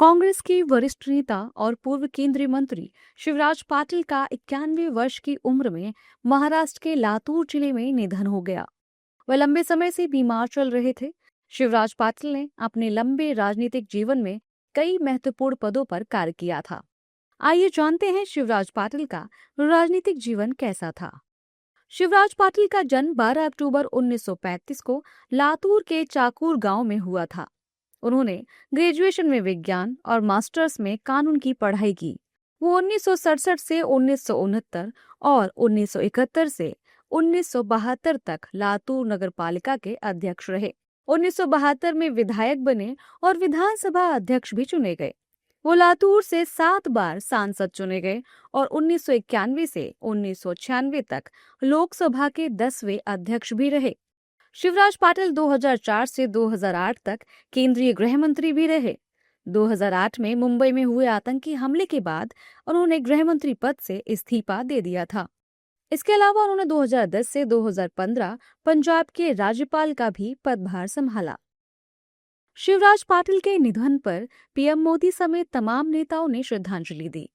कांग्रेस के वरिष्ठ नेता और पूर्व केंद्रीय मंत्री शिवराज पाटिल का 91 वर्ष की उम्र में महाराष्ट्र के लातूर जिले में निधन हो गया। वह लंबे समय से बीमार चल रहे थे। शिवराज पाटिल ने अपने लंबे राजनीतिक जीवन में कई महत्वपूर्ण पदों पर कार्य किया था। आइए जानते हैं शिवराज पाटिल का राजनीतिक जीवन कैसा था। शिवराज पाटिल का जन्म 12 अक्टूबर 1935 को लातूर के चाकूर गांव में हुआ था। उन्होंने ग्रेजुएशन में विज्ञान और मास्टर्स में कानून की पढ़ाई की। वो 1967 से 1969 और 1971 से 1972 तक लातूर नगरपालिका के अध्यक्ष रहे। 1972 में विधायक बने और विधानसभा अध्यक्ष भी चुने गए। वो लातूर से 7 बार सांसद चुने गए और 1991 से 1996 तक लोकसभा के 10वें अध्यक्ष भी रहे। शिवराज पाटिल 2004 से 2008 तक केंद्रीय गृह मंत्री भी रहे। 2008 में मुंबई में हुए आतंकी हमले के बाद उन्होंने गृह मंत्री पद से इस्तीफा दे दिया था। इसके अलावा उन्होंने 2010 से 2015 पंजाब के राज्यपाल का भी पदभार संभाला। शिवराज पाटिल के निधन पर पीएम मोदी समेत तमाम नेताओं ने श्रद्धांजलि दी।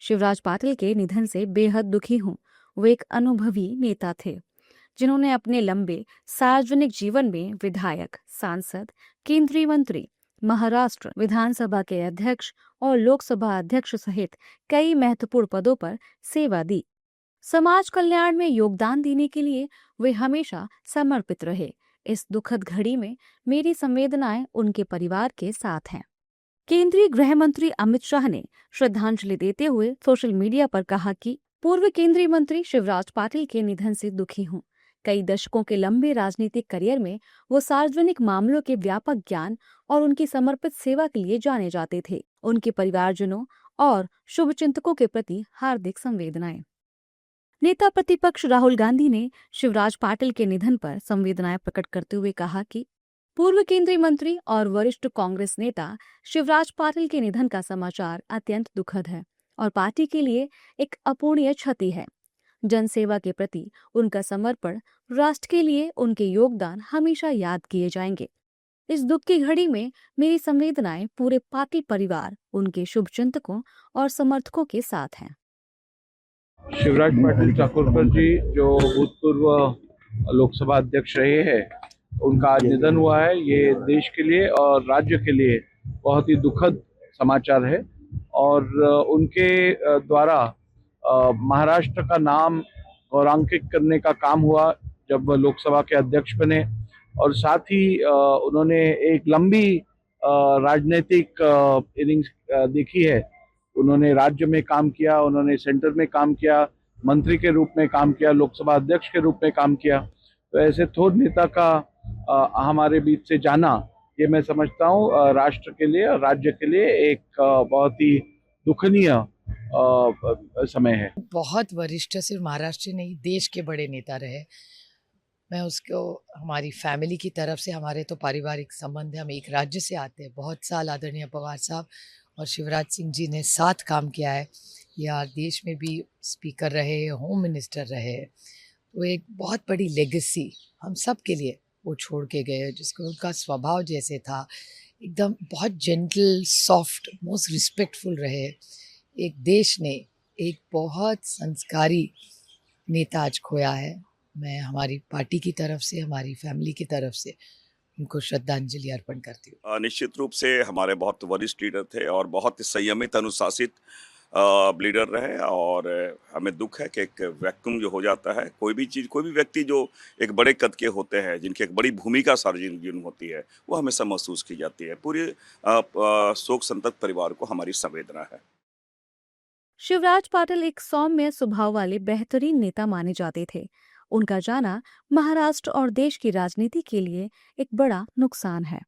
शिवराज पाटिल के निधन से बेहद दुखी हूं। वो एक अनुभवी नेता थे जिन्होंने अपने लंबे सार्वजनिक जीवन में विधायक, सांसद, केंद्रीय मंत्री, महाराष्ट्र विधानसभा के अध्यक्ष और लोकसभा अध्यक्ष सहित कई महत्वपूर्ण पदों पर सेवा दी। समाज कल्याण में योगदान देने के लिए वे हमेशा समर्पित रहे। इस दुखद घड़ी में मेरी संवेदनाएं उनके परिवार के साथ हैं। केंद्रीय गृह मंत्री अमित शाह ने श्रद्धांजलि देते हुए सोशल मीडिया पर कहा कि पूर्व केंद्रीय मंत्री शिवराज पाटिल के निधन से दुखी हूं। कई दशकों के लंबे राजनीतिक करियर में वो सार्वजनिक मामलों के व्यापक ज्ञान और उनकी समर्पित सेवा के लिए जाने जाते थे। उनके परिवारजनों और शुभचिंतकों के प्रति हार्दिक संवेदनाएं। नेता प्रतिपक्ष राहुल गांधी ने शिवराज पाटिल के निधन पर संवेदनाएं प्रकट करते हुए कहा कि पूर्व केंद्रीय मंत्री और वरिष्ठ कांग्रेस नेता शिवराज पाटिल के निधन का समाचार अत्यंत दुखद है और पार्टी के लिए एक अपूरणीय क्षति है। जनसेवा के प्रति उनका समर्पण, राष्ट्र के लिए उनके योगदान हमेशा याद किए जाएंगे। इस दुख की घड़ी में मेरी संवेदनाएं पूरे पाटिल परिवार, उनके शुभचिंतकों और समर्थकों के साथ हैं। शिवराज पाटिल चाकुरकर जी जो भूतपूर्व लोकसभा अध्यक्ष रहे हैं, उनका आज निधन हुआ है। ये देश के लिए और राज्य के लिए बहुत ही दुखद समाचार है और उनके द्वारा महाराष्ट्र का नाम गौरवान्वित करने का काम हुआ जब लोकसभा के अध्यक्ष बने और साथ ही उन्होंने एक लंबी राजनीतिक इनिंग्स देखी है। उन्होंने राज्य में काम किया, उन्होंने सेंटर में काम किया, मंत्री के रूप में काम किया, लोकसभा अध्यक्ष के रूप में काम किया। तो ऐसे थोर नेता का हमारे बीच से जाना, ये मैं समझता हूँ राष्ट्र के लिए और राज्य के लिए एक बहुत ही दुखनीय समय है। बहुत वरिष्ठ, सिर्फ महाराष्ट्र नहीं देश के बड़े नेता रहे। मैं उसको हमारी फैमिली की तरफ से, हमारे तो पारिवारिक संबंध है, हम एक राज्य से आते हैं। बहुत साल आदरणीय पवार साहब और शिवराज सिंह जी ने साथ काम किया है। या देश में भी स्पीकर रहे, होम मिनिस्टर रहे। वो एक बहुत बड़ी लेगेसी हम सब के लिए वो छोड़ के गए, जिसको उनका स्वभाव जैसे था, एकदम बहुत जेंटल, सॉफ्ट, मोस्ट रिस्पेक्टफुल रहे। एक देश ने एक बहुत संस्कारी नेता आज खोया है। मैं हमारी पार्टी की तरफ से, हमारी फैमिली की तरफ से उनको श्रद्धांजलि अर्पण करती हूँ। निश्चित रूप से हमारे बहुत वरिष्ठ लीडर थे और बहुत संयमित, अनुशासित लीडर रहे और हमें दुख है कि एक वैक्यूम जो हो जाता है, कोई भी व्यक्ति जो एक बड़े कद के होते हैं, जिनकी एक बड़ी भूमिका सार्वजनिक जीवन में होती है, वो हमेशा महसूस की जाती है। पूरे शोक संतप्त परिवार को हमारी संवेदना है। शिवराज पाटिल एक सौम्य स्वभाव वाले बेहतरीन नेता माने जाते थे। उनका जाना महाराष्ट्र और देश की राजनीति के लिए एक बड़ा नुकसान है।